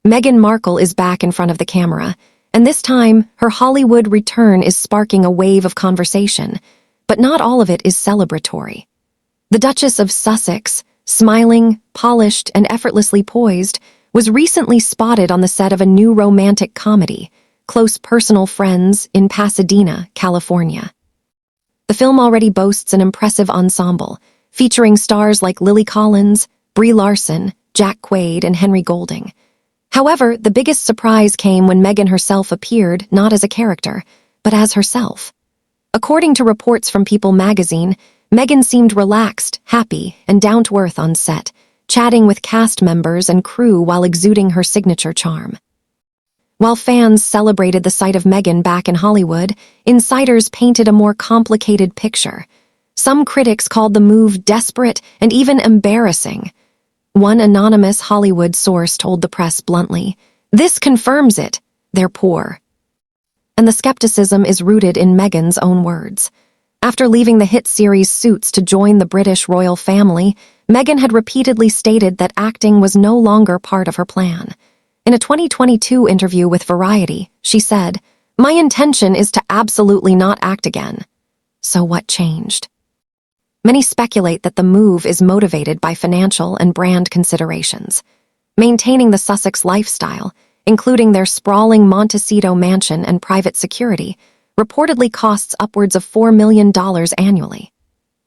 Meghan Markle is back in front of the camera, and this time, her Hollywood return is sparking a wave of conversation, but not all of it is celebratory. The Duchess of Sussex, smiling, polished, and effortlessly poised, was recently spotted on the set of a new romantic comedy, Close Personal Friends, in Pasadena, California. The film already boasts an impressive ensemble, featuring stars like Lily Collins, Brie Larson, Jack Quaid, and Henry Golding. However, the biggest surprise came when Meghan herself appeared not as a character, but as herself. According to reports from People magazine, Meghan seemed relaxed, happy, and down-to-earth on set, chatting with cast members and crew while exuding her signature charm. While fans celebrated the sight of Meghan back in Hollywood, insiders painted a more complicated picture. Some critics called the move desperate and even embarrassing. One anonymous Hollywood source told the press bluntly, "This confirms it, they're poor." And the skepticism is rooted in Meghan's own words. After leaving the hit series Suits to join the British royal family, Meghan had repeatedly stated that acting was no longer part of her plan. In a 2022 interview with Variety, she said, "My intention is to absolutely not act again." So what changed? Many speculate that the move is motivated by financial and brand considerations. Maintaining the Sussex lifestyle, including their sprawling Montecito mansion and private security, reportedly costs upwards of $4 million annually.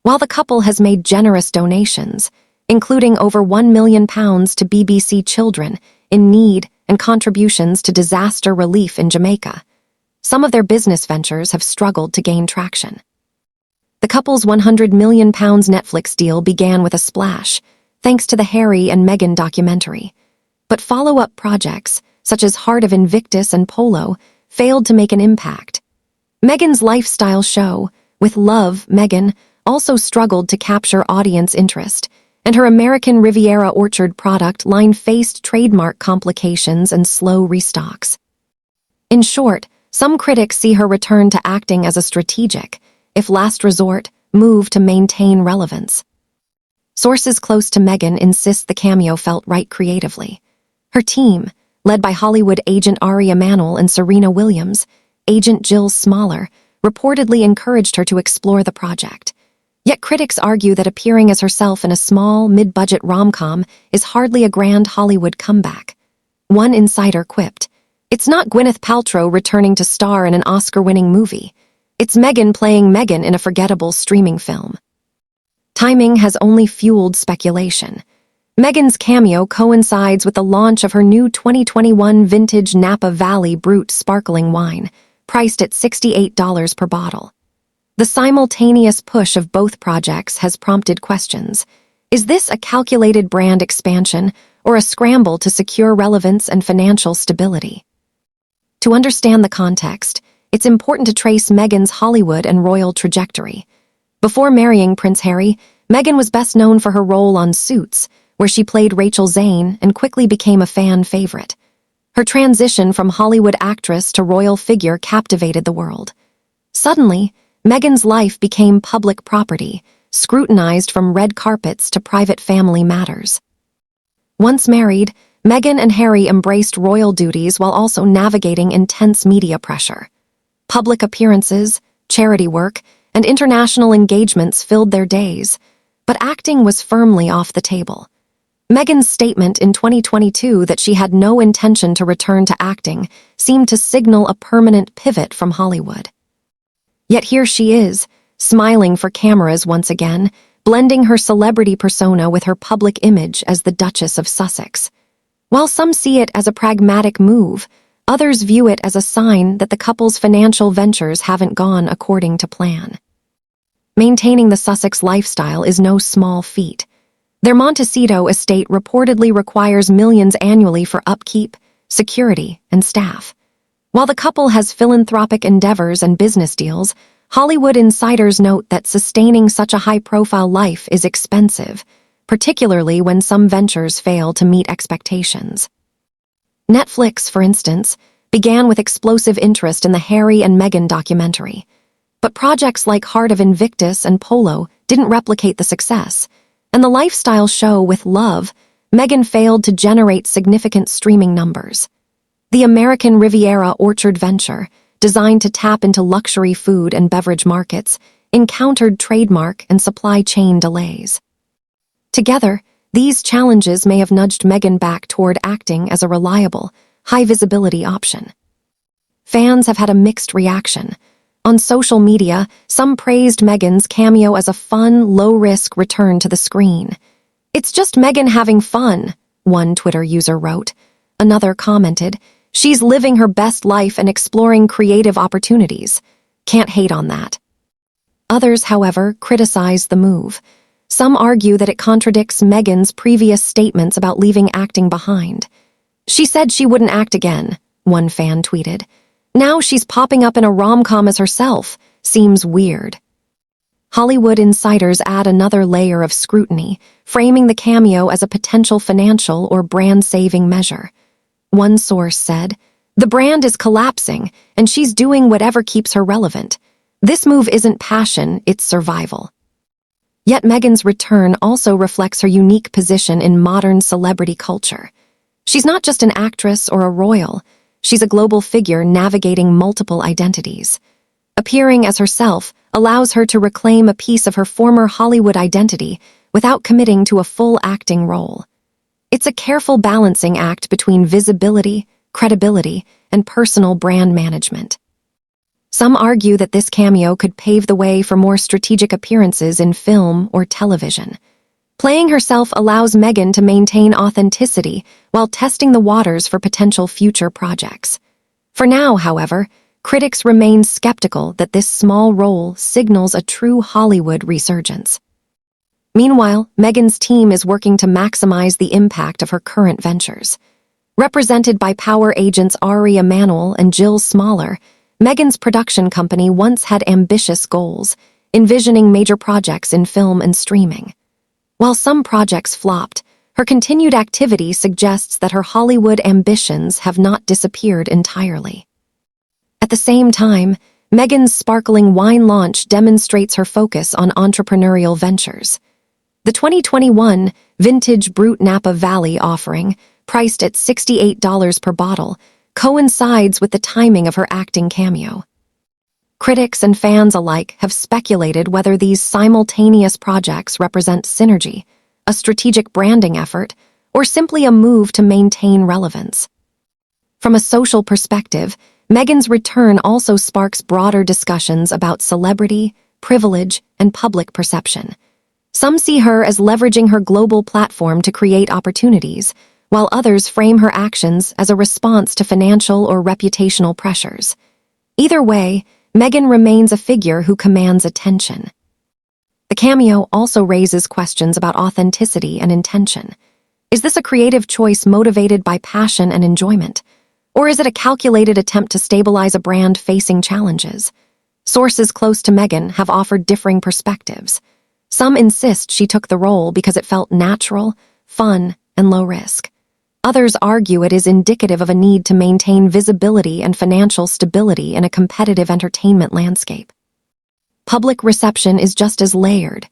While the couple has made generous donations, including over £1 million to BBC Children in Need and contributions to disaster relief in Jamaica, some of their business ventures have struggled to gain traction. The couple's £100 million Netflix deal began with a splash, thanks to the Harry and Meghan documentary. But follow-up projects, such as Heart of Invictus and Polo, failed to make an impact. Meghan's lifestyle show, With Love, Meghan, also struggled to capture audience interest, and her American Riviera Orchard product line faced trademark complications and slow restocks. In short, some critics see her return to acting as a strategic, if last resort, move to maintain relevance. Sources close to Meghan insist the cameo felt right creatively. Her team, led by Hollywood agent Ari Emanuel and Serena Williams, agent Jill Smaller, reportedly encouraged her to explore the project. Yet critics argue that appearing as herself in a small, mid-budget rom-com is hardly a grand Hollywood comeback. One insider quipped, "It's not Gwyneth Paltrow returning to star in an Oscar-winning movie. It's Meghan playing Meghan in a forgettable streaming film." Timing has only fueled speculation. Meghan's cameo coincides with the launch of her new 2021 vintage Napa Valley Brut sparkling wine, priced at $68 per bottle. The simultaneous push of both projects has prompted questions. Is this a calculated brand expansion or a scramble to secure relevance and financial stability? To understand the context, it's important to trace Meghan's Hollywood and royal trajectory. Before marrying Prince Harry, Meghan was best known for her role on Suits, where she played Rachel Zane and quickly became a fan favorite. Her transition from Hollywood actress to royal figure captivated the world. Suddenly, Meghan's life became public property, scrutinized from red carpets to private family matters. Once married, Meghan and Harry embraced royal duties while also navigating intense media pressure. Public appearances, charity work, and international engagements filled their days, but acting was firmly off the table. Meghan's statement in 2022 that she had no intention to return to acting seemed to signal a permanent pivot from Hollywood. Yet here she is, smiling for cameras once again, blending her celebrity persona with her public image as the Duchess of Sussex. While some see it as a pragmatic move, others view it as a sign that the couple's financial ventures haven't gone according to plan. Maintaining the Sussex lifestyle is no small feat. Their Montecito estate reportedly requires millions annually for upkeep, security, and staff. While the couple has philanthropic endeavors and business deals, Hollywood insiders note that sustaining such a high-profile life is expensive, particularly when some ventures fail to meet expectations. Netflix, for instance, began with explosive interest in the Harry and Meghan documentary. But projects like Heart of Invictus and Polo didn't replicate the success, and the lifestyle show With Love Meghan failed to generate significant streaming numbers. The American Riviera Orchard venture, designed to tap into luxury food and beverage markets, encountered trademark and supply chain delays. Together, these challenges may have nudged Meghan back toward acting as a reliable, high-visibility option. Fans have had a mixed reaction. On social media, some praised Meghan's cameo as a fun, low-risk return to the screen. "It's just Meghan having fun," one Twitter user wrote. Another commented, "She's living her best life and exploring creative opportunities. Can't hate on that." Others, however, criticize the move. Some argue that it contradicts Meghan's previous statements about leaving acting behind. "She said she wouldn't act again," one fan tweeted. "Now she's popping up in a rom-com as herself. Seems weird." Hollywood insiders add another layer of scrutiny, framing the cameo as a potential financial or brand-saving measure. One source said, "The brand is collapsing, and she's doing whatever keeps her relevant. This move isn't passion, it's survival." Yet Meghan's return also reflects her unique position in modern celebrity culture. She's not just an actress or a royal, she's a global figure navigating multiple identities. Appearing as herself allows her to reclaim a piece of her former Hollywood identity without committing to a full acting role. It's a careful balancing act between visibility, credibility, and personal brand management. Some argue that this cameo could pave the way for more strategic appearances in film or television. Playing herself allows Meghan to maintain authenticity while testing the waters for potential future projects. For now, however, critics remain skeptical that this small role signals a true Hollywood resurgence. Meanwhile, Meghan's team is working to maximize the impact of her current ventures. Represented by power agents Ari Emanuel and Jill Smaller, Meghan's production company once had ambitious goals, envisioning major projects in film and streaming. While some projects flopped, her continued activity suggests that her Hollywood ambitions have not disappeared entirely. At the same time, Meghan's sparkling wine launch demonstrates her focus on entrepreneurial ventures. The 2021 vintage Brut Napa Valley offering, priced at $68 per bottle, coincides with the timing of her acting cameo. Critics and fans alike have speculated whether these simultaneous projects represent synergy, a strategic branding effort, or simply a move to maintain relevance. From a social perspective, Meghan's return also sparks broader discussions about celebrity, privilege, and public perception. Some see her as leveraging her global platform to create opportunities, while others frame her actions as a response to financial or reputational pressures. Either way, Meghan remains a figure who commands attention. The cameo also raises questions about authenticity and intention. Is this a creative choice motivated by passion and enjoyment? Or is it a calculated attempt to stabilize a brand facing challenges? Sources close to Meghan have offered differing perspectives. Some insist she took the role because it felt natural, fun, and low risk. Others argue it is indicative of a need to maintain visibility and financial stability in a competitive entertainment landscape. Public reception is just as layered.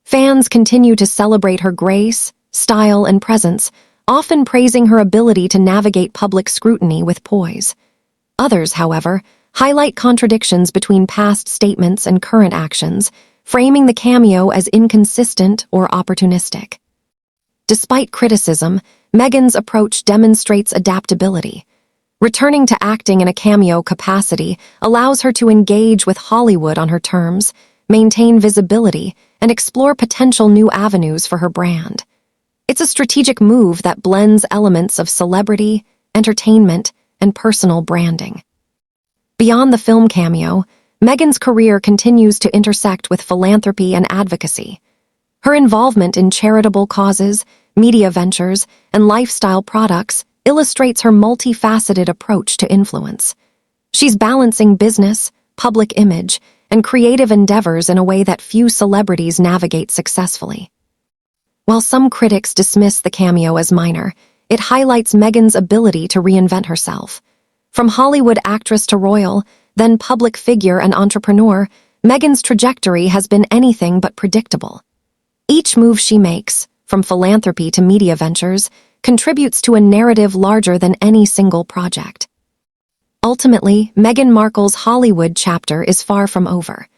Fans continue to celebrate her grace, style, and presence, often praising her ability to navigate public scrutiny with poise. Others, however, highlight contradictions between past statements and current actions, framing the cameo as inconsistent or opportunistic. Despite criticism, Meghan's approach demonstrates adaptability. Returning to acting in a cameo capacity allows her to engage with Hollywood on her terms, maintain visibility, and explore potential new avenues for her brand. It's a strategic move that blends elements of celebrity, entertainment, and personal branding. Beyond the film cameo, Meghan's career continues to intersect with philanthropy and advocacy. Her involvement in charitable causes, media ventures, and lifestyle products illustrates her multifaceted approach to influence. She's balancing business, public image, and creative endeavors in a way that few celebrities navigate successfully. While some critics dismiss the cameo as minor, it highlights Meghan's ability to reinvent herself. From Hollywood actress to royal, then public figure and entrepreneur, Meghan's trajectory has been anything but predictable. Each move she makes, from philanthropy to media ventures, contributes to a narrative larger than any single project. Ultimately, Meghan Markle's Hollywood chapter is far from over.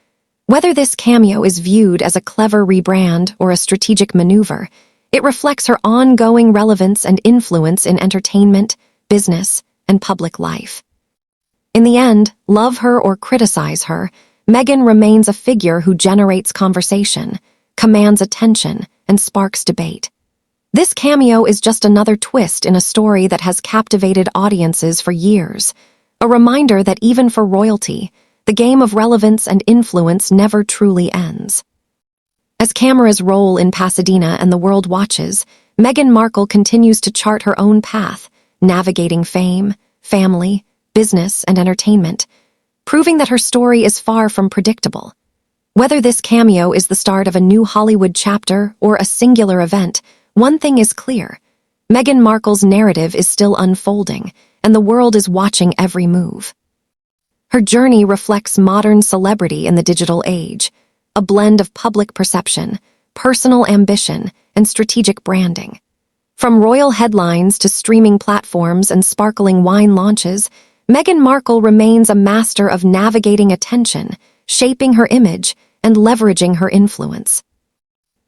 Whether this cameo is viewed as a clever rebrand or a strategic maneuver, it reflects her ongoing relevance and influence in entertainment, business, and public life. In the end, love her or criticize her, Meghan remains a figure who generates conversation, commands attention, and sparks debate. This cameo is just another twist in a story that has captivated audiences for years, a reminder that even for royalty, the game of relevance and influence never truly ends. As cameras roll in Pasadena and the world watches, Meghan Markle continues to chart her own path, navigating fame, family, business, and entertainment, proving that her story is far from predictable. Whether this cameo is the start of a new Hollywood chapter or a singular event, one thing is clear. Meghan Markle's narrative is still unfolding, and the world is watching every move. Her journey reflects modern celebrity in the digital age, a blend of public perception, personal ambition, and strategic branding. From royal headlines to streaming platforms and sparkling wine launches, Meghan Markle remains a master of navigating attention, shaping her image, and leveraging her influence.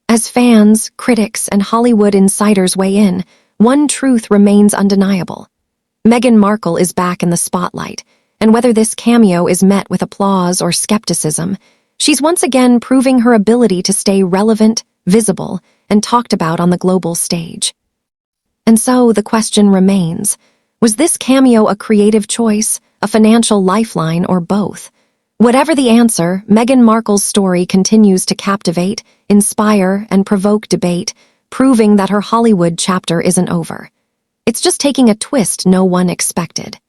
As fans, critics, and Hollywood insiders weigh in, one truth remains undeniable. Meghan Markle is back in the spotlight, and whether this cameo is met with applause or skepticism, she's once again proving her ability to stay relevant, visible, and talked about on the global stage. And so the question remains, was this cameo a creative choice, a financial lifeline, or both? Whatever the answer, Meghan Markle's story continues to captivate, inspire, and provoke debate, proving that her Hollywood chapter isn't over. It's just taking a twist no one expected.